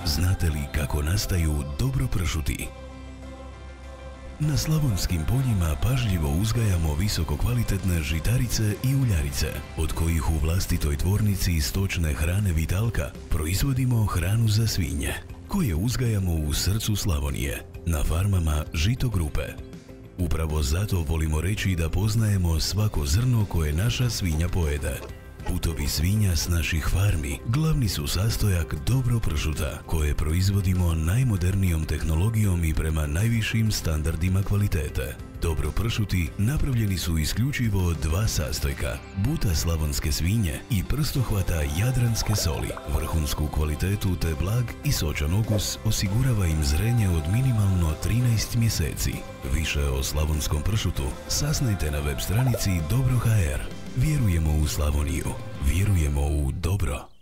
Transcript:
Znate li kako nastaju dobro pršuti? Na slavonskim poljima pažljivo uzgajamo visoko kvalitetne žitarice i uljarice, od kojih u vlastitoj tvornici stočne hrane Vitalka proizvodimo hranu za svinje, koje uzgajamo u srcu Slavonije, na farmama Žito grupe. Upravo zato volimo reći da poznajemo svako zrno koje naša svinja pojede. Putovi svinja s naših farmi glavni su sastojak dobro pršuta, koje proizvodimo najmodernijom tehnologijom i prema najvišim standardima kvalitete. Dobro pršuti napravljeni su isključivo od dva sastojka, buta slavonske svinje i prstohvata jadranske soli. Vrhunsku kvalitetu te blag i sočan okus osigurava im zrenje od minimalno 13 mjeseci. Više o slavonskom pršutu saznajte na web stranici Dobro.hr. Vjerujemo u Slavoniju, vjerujemo u dobro.